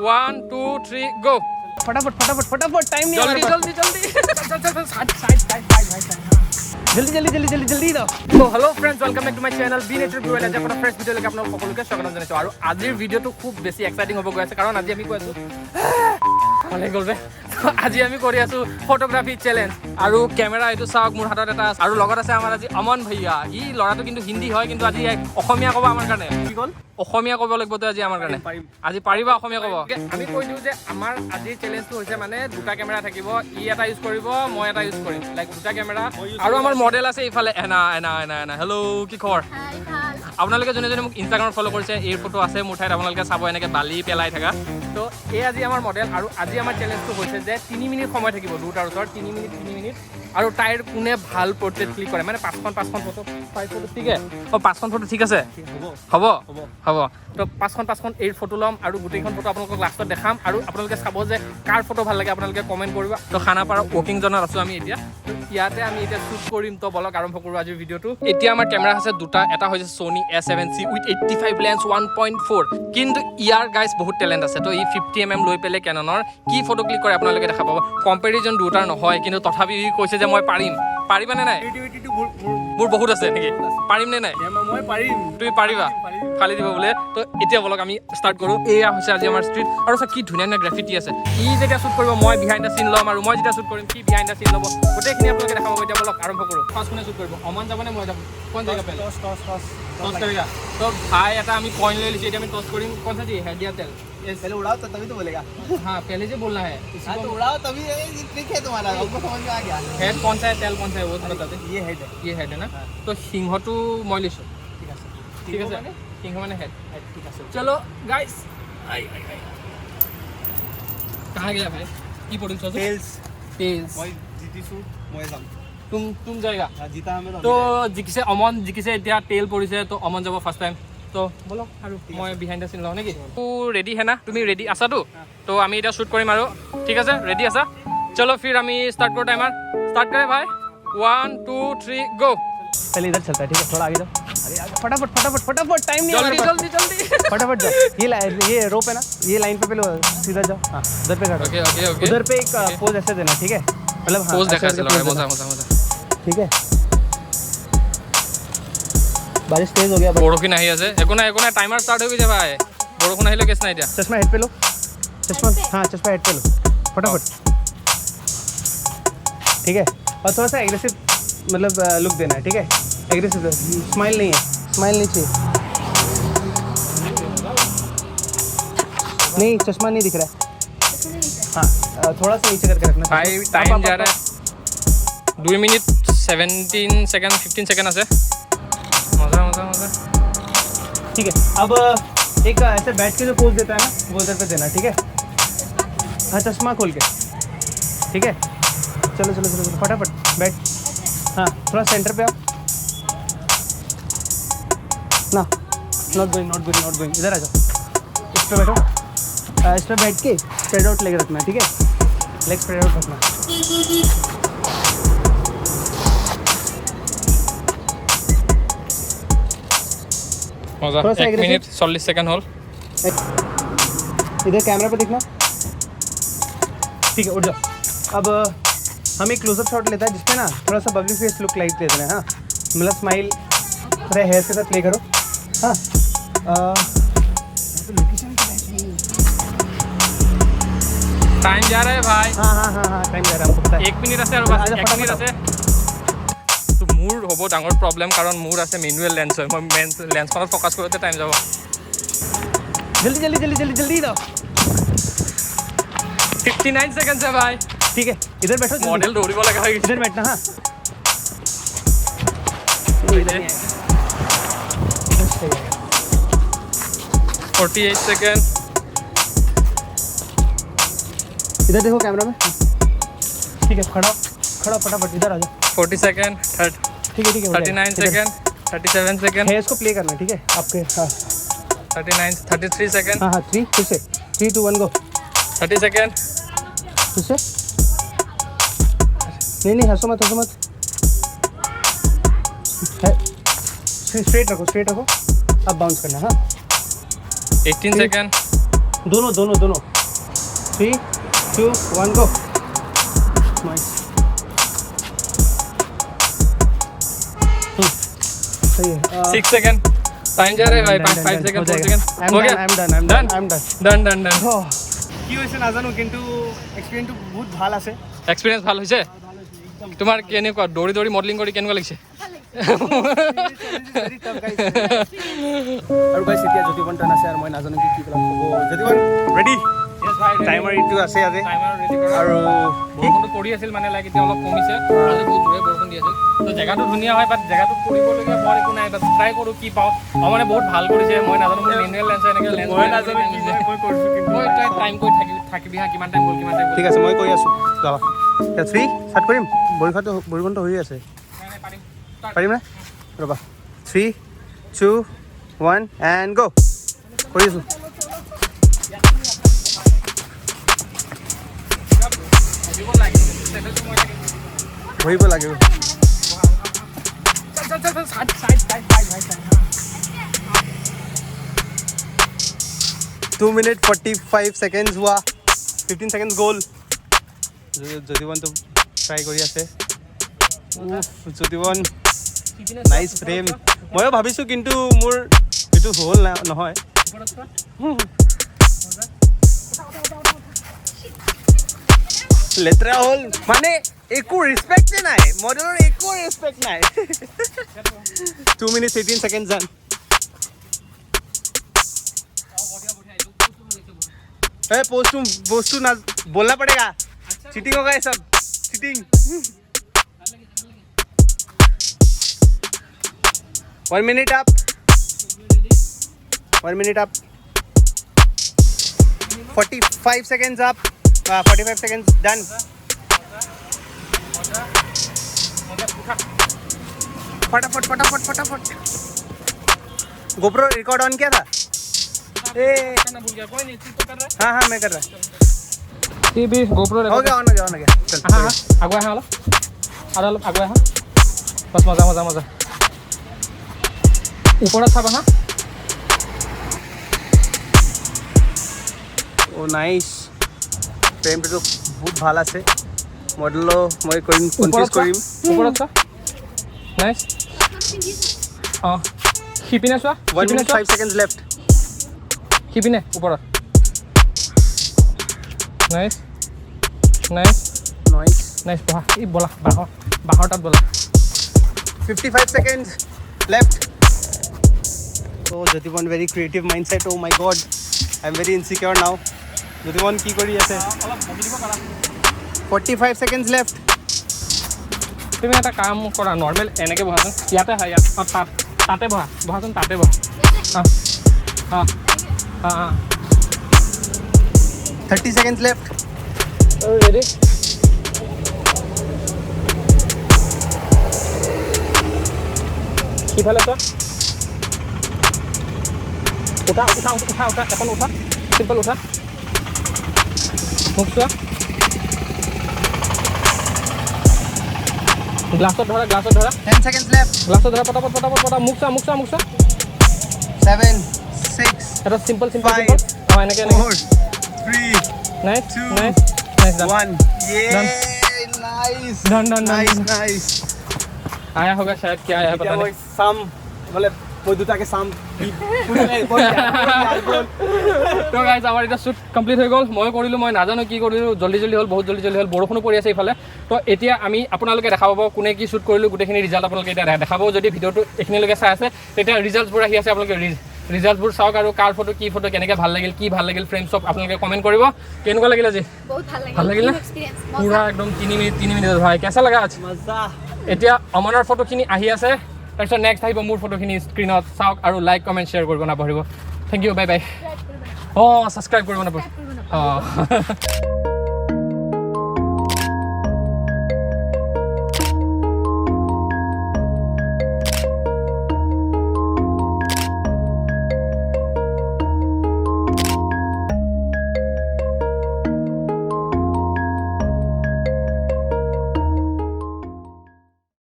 1 2 3 गो फटाफट फटाफट फटाफट टाइम नहीं जल्दी जल्दी जल्दी जल्दी दो तो hello friends welcome back to my channel be nature blog आज আপোনাৰ ফ্ৰেছ ভিডিঅ লৈকে আপোনাক সকলোকে স্বাগতম জনাইছো আৰু আজিৰ ভিডিঅটো খুব বেছি এক্সাইটিং হ'ব গৈ আছে কাৰণ আজি আমি কৈ আছো ভালে গ'লবে আজি আমি কৰি আছো ফটোগ্ৰাফি চ্যালেঞ্জ আৰু কেমেৰা এটো চাওক মোৰ হাতত এটা আছে আৰু লগত আছে আমাৰ আজি অমন ভৈয়া ই লৰাটো কিন্তু হিন্দী হয় কিন্তু আজি অসমীয়া ক'ব আমাৰ কাৰণে কি ক'ল অসমীয়া ক'ব লাগিব তো আজি আমাৰ কাৰণে আজি পাৰিবা অসমীয়া ক'ব আমি কৈ দিও যে আমাৰ আজি চ্যালেঞ্জটো হৈছে মানে দুটা কেমেৰা থাকিব ই এটা ইউজ কৰিব মই এটা ইউজ কৰিম লাইক দুটা কেমেৰা আৰু আমাৰ মডেল আছে ইফালে এনা হেল্ল' কি খবৰ আপোনালোকে যোনে যোনে মোক ইনষ্টাগ্ৰামত ফ'ল' কৰিছে এই ফটো আছে মোৰ ঠাইত আপোনালোকে চাব এনেকৈ বালি পেলাই থকা তো এই আজি আমাৰ মডেল আৰু আজি আমাৰ চ্যালেঞ্জটো হৈছে যে 3 মিনিট সময় থাকিব দুটাৰ ওচৰত 3 মিনিট আৰু তাইৰ কোনে ভাল পৰ্ট্ৰেট ক্লিক কৰে মানে 5খন ফটো 5 ফটো ঠিক আছে 5খন ফটো ঠিক আছে হ'ব তো 5খন এই ফটো ল'ম আৰু গোটেইখন ফটো আপোনালোকক লাষ্টত দেখাম আৰু আপোনালোকে চাব যে কাৰ ফটো ভাল লাগে আপোনালোকে কমেণ্ট কৰিব তো খানাপাৰা ৱকিং জোনত আছোঁ আমি এতিয়া ইয়াতে আমি এতিয়া শ্বুট কৰিম তো বলক আৰম্ভ কৰোঁ আজিৰ ভিডিঅ'টো এতিয়া আমাৰ কেমেৰা আছে দুটা এটা হৈছে Sony A7C উইথ 85 লেন্স 1.4 কিন্তু ইয়াৰ গাইজ বহুত টেলেণ্ট আছে তো ই 50mm লৈ পেলাই কেননৰ কি ফটো ক্লিক কৰে আপোনালোকে দেখা পাব কম্পেৰিজন দুটাৰ নহয় কিন্তু তথাপি ই কৈছে যে মই পাৰিবানে নাই মোৰ বহুত আছে নেকি পাৰিম নে নাই মই পাৰিম তুমি পাৰিবা ফালি দিব বোলে তো এতিয়া বলক আমি ষ্টাৰ্ট কৰোঁ এয়া হৈছে আজি আমাৰ ষ্ট্ৰীট আৰু কি ধুনীয়া গ্ৰাফিটি আছে ই যেতিয়া শ্বুট কৰিব মই বিহাইণ্ড দ্য চিন ল'ম আৰু মই যেতিয়া শ্বুট কৰিম কি বিহাইণ্ড দ্য চিন ল'ব গোটেইখিনি আপোনালোকে দেখাব এতিয়া বলক আৰম্ভ কৰোঁ ফাৰ্ষ্ট কোনে শ্বুট কৰিব অমন যাবনে মই যাম কোন জেগা পেলে टॉस करेगा तो भाई এটা আমি কয়েন ले लीजिए আমি टॉस करेंगे कौन सा चाहिए हेड या टेल पहले उड़ाओ तो तभी तो बोलेगा हाँ पहले से बोलना है हाँ तो उड़ाओ तभी ये ट्रिक है तुम्हारा हमको समझ में आ गया हेड कौन सा है टेल कौन सा है वो बता दे ये हेड है ना तो सिंहटू মই লিছো ঠিক আছে সিংহ মানে হেড ঠিক আছে চলো গাইস कहां गया भाई की पड़िल छ टेल्स মই জিতিছো মই যাম तुम जाएगा जीता हमें तो जिकिसे अमन जिकिसे এতিয়া টেল পৰিছে তো অমন যাব ফাৰ্স্ট টাইম তো বলো আৰু মই বিহাইণ্ড দ্য চিন লওঁ নেকি তু ৰেডি है ना তুমি ৰেডি আছা তো আমি এটা শুট কৰিম আৰু ঠিক আছে ৰেডি আছা चलो फिर আমি स्टार्ट करो टाइमर स्टार्ट करे भाई 1 2 3 गो पहले इधर चलता है ठीक है थोड़ा आगे जाओ अरे फटाफट टाइम नहीं जल्दी फटाफट जाओ ये रोप है ना ये लाइन पे पहले सीधा जाओ हां उधर पे खड़ो ओके उधर पे एक पोज ऐसे देना ठीक है मतलब पोज देखा चलो मजा ठीक है बारिश तेज हो गया বৰষুণ আহি আছে একো নাই টাইমাৰ স্টাৰ্ট হৈ গৈছে ভাই বৰষুণ আহিলে কেছ নাই এতিয়া चश्मा हेड पे लो चश्मा हेड पे लो फटाफट ठीक है और थोड़ा सा एग्रेसिव मतलब लुक देना है ठीक है एग्रेसिव स्माइल नहीं चाहिए नहीं चश्मा नहीं दिख रहा है हाँ थोड़ा सा नीचे करके रखना भाई टाइम जा रहा है 2 मिनट 17 सेकंड 15 सेकंड আছে मजा ठीक है अब एक ऐसे बैठ के जो पोज देता है ना वो उधर पे देना ठीक है हाँ चश्मा खोल के ठीक है चलो फटाफट बैठ हाँ थोड़ा सेंटर पे आओ ना नॉट गोइंग इधर आ जाओ इस पे बैठो इस पे बैठ के स्प्रेड आउट लेग रखना ठीक है लेग स्प्रेड आउट रखना मजा 1 मिनट 40 सेकंड होल इधर कैमरा पे देखना ठीक है उठ जाओ अब हम एक क्लोजअप शॉट लेता है जिसपे ना थोड़ा सा बबली फेस लुक लाइट दे देना है हाँ मतलब स्माइल थोड़ा हेयर के साथ प्ले करो हाँ टाइम जा रहा है भाई हाँ टाइम जा रहा है हमको पता है 1 मिनिट আছে আৰু বাস 1 মিনিট আছে তো মোৰ হ'ব ডাঙৰ প্ৰবলেম কাৰণ মোৰ আছে মেনুৱেল লেন্স হয় মই লেন্সখনত ফোকাস কৰোতে টাইম যাব जल्दी दो 59 सेकंड है भाई ठीक है इधर बैठो मॉडल दौड़िब लगा है इधर बैठना हाँ 48 सेकंड इधर देखो कैमरा में ठीक है खड़ा फटाफट इधर आ जाओ 40 सेकंड ठीक है 39 सेकंड 37 सेकंड है इसको प्ले करना ठीक है आपके हाँ 33 सेकंड हाँ 3 फिर से 3 2 1 गो 30 सेकंड फिर से नहीं हंसो मत स्ट्रेट रखो अब बाउंस करना हाँ 18 सेकंड दोनों 3 2 1 गो नाइस सही है 6 सेकंड टाइम जा रहा है भाई 5 सेकंड 4 सेकंड हो गया I'm done ডান কি হৈছে নাজানো কিন্তু এক্সপেৰিয়েন্সটো বহুত ভাল আছে এক্সপিৰিয়েন্স ভাল হৈছে তোমাৰ কেনেকুৱা দৌৰি দৌৰি মডেলিং কৰি কেনেকুৱা লাগিছে আৰু গাইছ এতিয়া জ্যোতিবন টান আছে আৰু মই নাজানো কি প্লান হ'ব জ্যোতিবন ৰেডি টাইমাৰ ইটো আছে আজি আৰু বৰষুণটো পৰি আছিল মানে লাইক এতিয়া অলপ কমিছে আজি বহুত জোৰে বৰষুণ দি আছিল তো জেগাটো ধুনীয়া হয় বাট জেগাটো কৰিবলগীয়া বৰ একো নাই বাট ট্ৰাই কৰোঁ কি পাওঁ মানে বহুত ভাল কৰিছে মই নাজানো মোৰ লিনিয়াৰ লেন্স এনেকৈ লেন্স মই নাজানো কি মই কৰিছোঁ কিন্তু মই ট্ৰাই টাইম কৰি থাকিবি হা কিমান টাইম গ'ল ঠিক আছে মই কৈ আছোঁ যাবা 3 ষ্টাৰ্ট কৰিম বৰষুণটো হৈ আছে পাৰিম নে ৰ'বা 3 2 1 এণ্ড গো কৰি আছোঁ ঘূৰিব লাগিব 2 minute 45 seconds हुआ 15 seconds goal জ্যোতিবনটো ট্ৰাই কৰি আছে জ্যোতিবন নাইচ ফ্ৰেম ময়ো ভাবিছোঁ কিন্তু মোৰ এইটো হ'ল নহয় লেতেৰা হ'ল মানে একো ৰেছপেক্টে নাই মডেলৰ একো ৰেছপেক্ট নাই 2 minutes 18 seconds done पोस्ट ना बोलना पड़ेगा चीटिंग होगा ये सब cheating 1 minute up 45 seconds up 45 seconds done फटाफट गोप्रो रिकॉर्ड ऑन किया था हाँ मैं कर रहा GoPro हो गया ऑन हो गया चल আগুৱাই আহা অলপ আৰু অলপ আগুৱাই আহা বাছ মজা ওপৰত চাবা হা ও নাইস ফ্ৰেমটো বহুত ভাল আছে মডেলো মই কৰিম কনফিউজ কৰিম ওপৰত চা নাইস হিপিনে চোৱা 1 minute 5 seconds left হিপিনে ওপৰত নাইস বহা এই বলা বাহৰ তাত বলা 55 seconds left so Jyotiban very creative mindset oh my god I'm very insecure now Jyotiban কি কৰি আছে অলপ বহি দিব পাৰা 45 seconds left তুমি এটা কাম কৰা নৰ্মেল এনেকৈ বহাচোন ইয়াতে হয় ইয়াত তাতে বহাচোন তাতে বহা 30 seconds left ready কিফালে চোৱা উঠা এখন উঠা চিম্পল উঠা মুখ চোৱা গ্লাছত ধৰা 10 seconds left গ্লাছত ধৰা পটা মুখ চোৱা 7 6 এটা চিম্পল Five, এনেকৈ 4 3 নাইস 1 yeah nice आया होगा शायद क्या आया पता नहीं साम मतलब মই দুটাকে সাম তো গাইজ আমাৰ এটা শ্বুট কমপ্লিট হৈ গ'ল মই কৰিলোঁ মই নাজানো কি কৰিলোঁ জল্দি হ'ল বহুত জল্দি হ'ল বৰষুণো পৰি আছে এইফালে তো এতিয়া আমি আপোনালোকে দেখাব পাব কোনে কি শ্বুট কৰিলোঁ গোটেইখিনি ৰিজাল্ট আপোনালোকে এতিয়া দেখাব যদি ভিডিঅ'টো এইখিনিলৈকে চাই আছে তেতিয়া ৰিজাল্টবোৰ আহি আছে আপোনালোকে ৰিজাল্টবোৰ চাওক আৰু কাৰ ফটো কি ফটো কেনেকৈ ভাল লাগিল ফ্ৰেম চব আপোনালোকে কমেণ্ট কৰিব কেনেকুৱা লাগিল আজি বহুত ভাল লাগিল না পুৰা একদম 3 মিনিট ভাই কেঁচা লগা আছে মজা এতিয়া অমনৰ ফটোখিনি আহি আছে তাৰপিছত নেক্সট আহিব মোৰ ফটোখিনি স্ক্ৰীনত চাওক আৰু লাইক কমেণ্ট শ্বেয়াৰ কৰিব নাপাহৰিব thank you bye bye subscribe কৰিব নাপাহৰিব